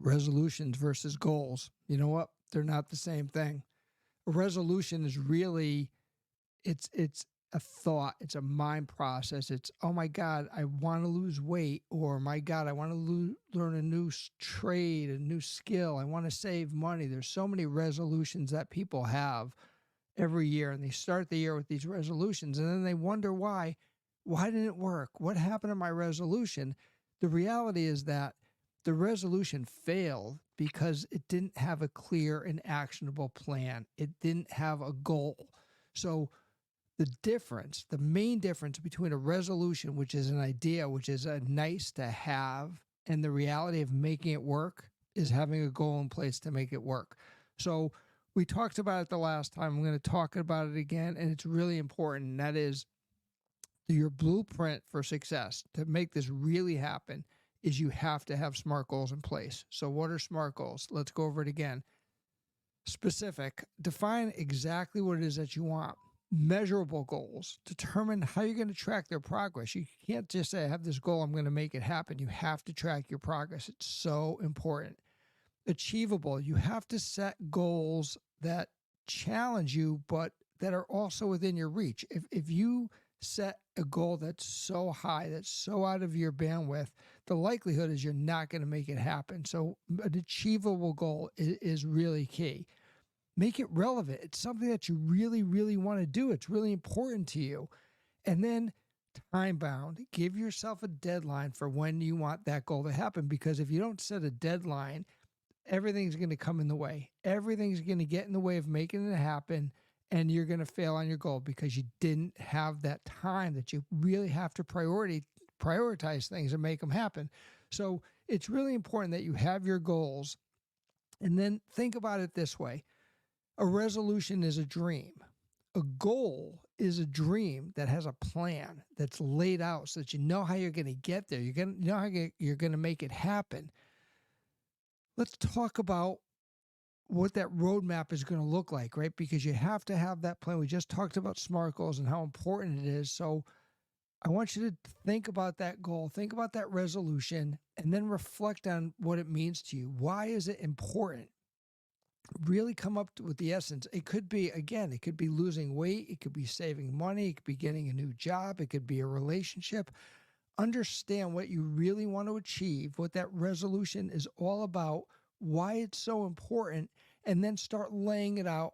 Resolutions versus goals. You know what? They're not the same thing. A resolution is really it's a thought, it's a mind process. It's, oh my god, I want to lose weight, or my god, I want to learn a new trade, a new skill. I want to save money. There's so many resolutions that people have every year, and they start the year with these resolutions, and then they wonder why didn't it work? What happened to my resolution? The reality is that the resolution failed because it didn't have a clear and actionable plan. It didn't have a goal. So the main difference between a resolution, which is an idea, which is a nice to have, and the reality of making it work is having a goal in place to make it work. So we talked about it the last time. I'm going to talk about it again, and it's really important. And that is your blueprint for success. To make this really happen is you have to have SMART goals in place. So what are SMART goals? Let's go over it again. Specific, define exactly what it is that you want. Measurable goals, determine how you're going to track their progress. You can't just say, I have this goal, I'm going to make it happen. You have to track your progress. It's so important. Achievable, you have to set goals that challenge you, but that are also within your reach. If you set a goal that's so high, that's so out of your bandwidth, the likelihood is you're not going to make it happen. So an achievable goal is really key. Make it relevant. It's something that you really, really want to do. It's really important to you. And then time bound. Give yourself a deadline for when you want that goal to happen, because if you don't set a deadline, everything's going to come in the way. Everything's going to get in the way of making it happen, and you're going to fail on your goal because you didn't have that time that you really have to prioritize things and make them happen. So it's really important that you have your goals, and then think about it this way. A resolution is a dream. A goal is a dream that has a plan that's laid out so that you know how you're going to get there. You're going to know how you're going to make it happen. Let's talk about what that roadmap is going to look like, right? Because you have to have that plan. We just talked about SMART goals and how important it is. So I want you to think about that goal, think about that resolution, and then reflect on what it means to you. Why is it important? Really come up with the essence. It could be, again, it could be losing weight. It could be saving money. It could be getting a new job. It could be a relationship. Understand what you really want to achieve, what that resolution is all about, why it's so important, and then start laying it out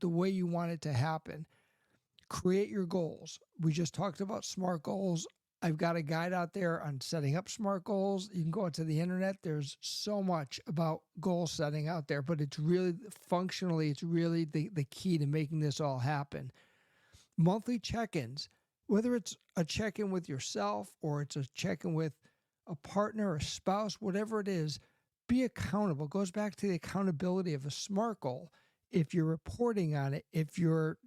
the way you want it to happen. Create your goals. We just talked about SMART goals. I've got a guide out there on setting up SMART goals. You can go out to the internet. There's so much about goal setting out there, but it's really functionally, it's really the key to making this all happen. Monthly check-ins, whether it's a check-in with yourself or it's a check-in with a partner or a spouse, whatever it is, be accountable. It goes back to the accountability of a SMART goal. If you're reporting on it, if you're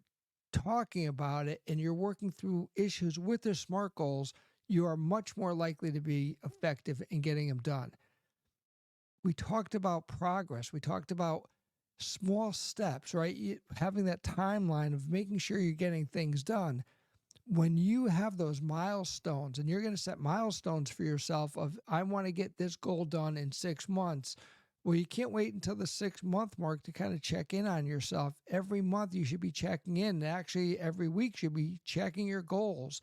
talking about it, and you're working through issues with their SMART goals, you are much more likely to be effective in getting them done. We talked about progress. We talked about small steps, right? Having that timeline of making sure you're getting things done. When you have those milestones, and you're going to set milestones for yourself of, I want to get this goal done in 6 months. Well, you can't wait until the 6-month mark to kind of check in on yourself. Every month you should be checking in. Actually, every week you should be checking your goals.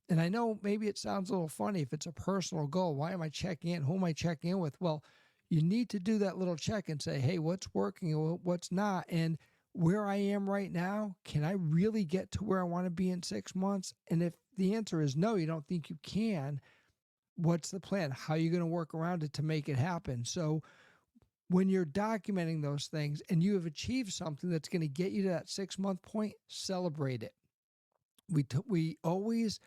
And I know maybe it sounds a little funny if it's a personal goal. Why am I checking in? Who am I checking in with? Well, you need to do that little check and say, hey, what's working and what's not? And where I am right now, can I really get to where I want to be in 6 months? And if the answer is no, you don't think you can, what's the plan? How are you going to work around it to make it happen? So when you're documenting those things and you have achieved something that's going to get you to that 6-month point, celebrate it. We always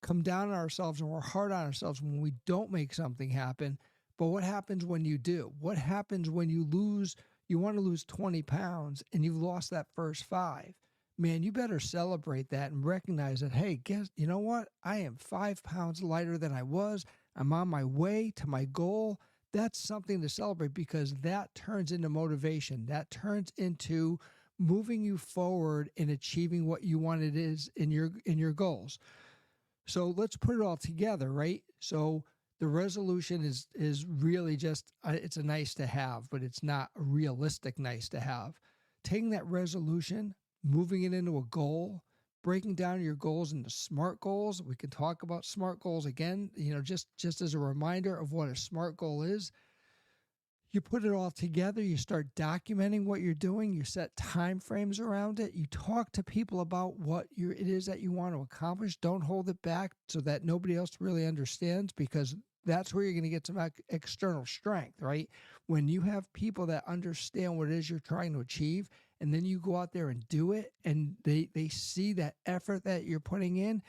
come down on ourselves and we're hard on ourselves when we don't make something happen. But what happens when you do? What happens when you want to lose 20 pounds and you've lost that first 5? Man, you better celebrate that and recognize that, hey, you know what? I am 5 pounds lighter than I was. I'm on my way to my goal. That's something to celebrate, because that turns into motivation. That turns into moving you forward in achieving what you want it is in your goals. So let's put it all together, right? So The resolution is really just it's a nice to have, but it's not a realistic nice to have. Taking that resolution, moving it into a goal, breaking down your goals into SMART goals. We can talk about SMART goals again, just as a reminder of what a SMART goal is. You put it all together, you start documenting what you're doing, you set time frames around it, you talk to people about what it is that you want to accomplish. Don't hold it back so that nobody else really understands, because that's where you're going to get some external strength, right? When you have people that understand what it is you're trying to achieve, and then you go out there and do it, and they see that effort that you're putting in,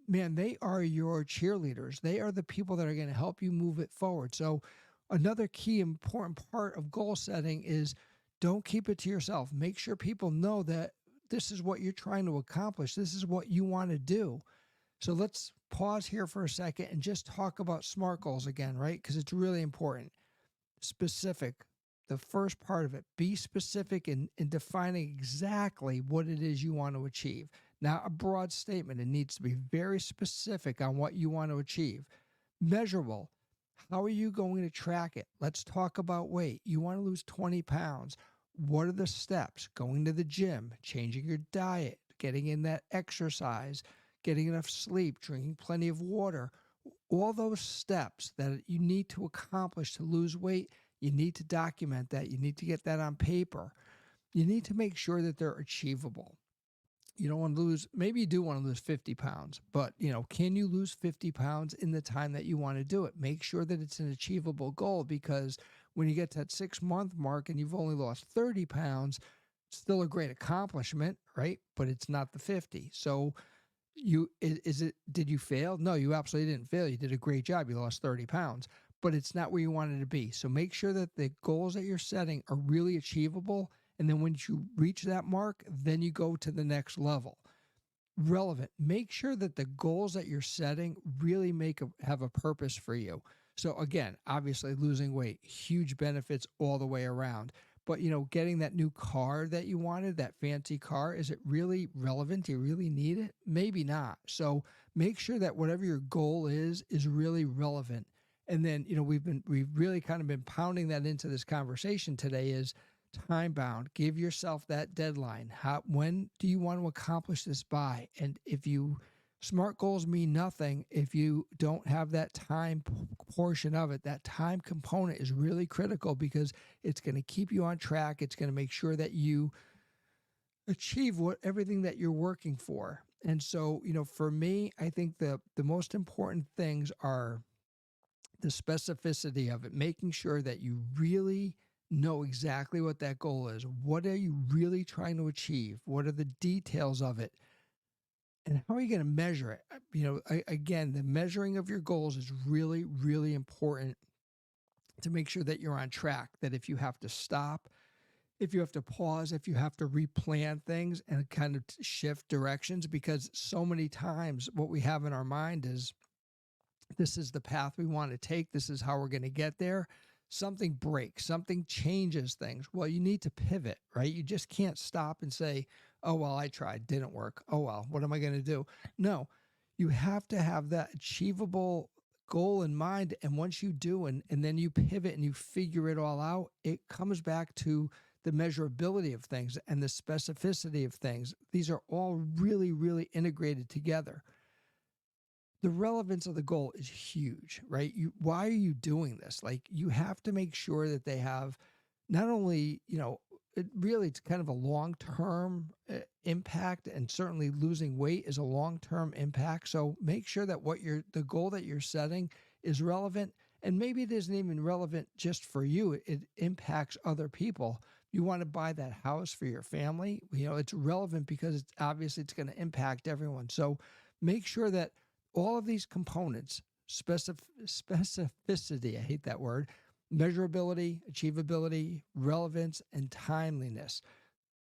man, they are your cheerleaders. They are the people that are going to help you move it forward. So another key important part of goal setting is don't keep it to yourself. Make sure people know that this is what you're trying to accomplish. This is what you want to do. So let's pause here for a second and just talk about SMART goals again, right? Because it's really important. Specific, the first part of it, be specific in defining exactly what it is you want to achieve. Not a broad statement. It needs to be very specific on what you want to achieve. Measurable. How are you going to track it? Let's talk about weight. You want to lose 20 pounds. What are the steps? Going to the gym, changing your diet, getting in that exercise, getting enough sleep, drinking plenty of water. All those steps that you need to accomplish to lose weight, you need to document that. You need to get that on paper. You need to make sure that they're achievable. You don't want to lose, maybe you do want to lose 50 pounds, but can you lose 50 pounds in the time that you want to do it? Make sure that it's an achievable goal, because when you get to that 6-month mark and you've only lost 30 pounds, it's still a great accomplishment, right? But it's not the 50. So did you fail? No, you absolutely didn't fail. You did a great job. You lost 30 pounds, but it's not where you wanted to be. So make sure that the goals that you're setting are really achievable. And then once you reach that mark, then you go to the next level. Relevant. Make sure that the goals that you're setting really have a purpose for you. So again, obviously losing weight, huge benefits all the way around. But getting that new car that you wanted, that fancy car, is it really relevant? Do you really need it? Maybe not. So make sure that whatever your goal is really relevant. And then, we've really kind of been pounding that into this conversation today is time bound. Give yourself that deadline. When do you want to accomplish this by? And SMART goals mean nothing if you don't have that time portion of it. That time component is really critical, because it's going to keep you on track. It's going to make sure that you achieve everything that you're working for. And so, for me, I think the most important things are the specificity of it, making sure that you really know exactly what that goal is. What are you really trying to achieve? What are the details of it? And how are you going to measure it? Again, the measuring of your goals is really, really important to make sure that you're on track, that if you have to stop, if you have to pause, if you have to replan things and kind of shift directions, because so many times what we have in our mind is this is the path we want to take. This is how we're going to get there. Something breaks, something changes things. Well, you need to pivot, right? You just can't stop and say, oh, well, I tried, didn't work. Oh, well, what am I going to do? No, you have to have that achievable goal in mind. And once you do, and then you pivot and you figure it all out, it comes back to the measurability of things and the specificity of things. These are all really, really integrated together. The relevance of the goal is huge, right? Why are you doing this? Like, you have to make sure that they have not only, it's kind of a long-term impact, and certainly losing weight is a long-term impact. So make sure that the goal that you're setting is relevant, and maybe it isn't even relevant just for you. It impacts other people. You want to buy that house for your family. It's relevant because it's going to impact everyone. So make sure that all of these components, specificity, I hate that word, measurability, achievability, relevance, and timeliness.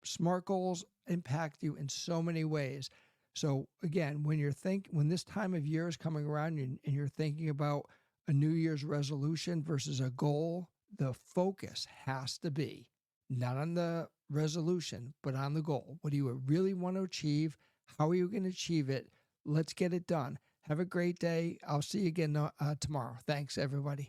SMART goals impact you in so many ways. So again, when this time of year is coming around and you're thinking about a New Year's resolution versus a goal, the focus has to be not on the resolution, but on the goal. What do you really want to achieve? How are you going to achieve it? Let's get it done. Have a great day. I'll see you again tomorrow. Thanks, everybody.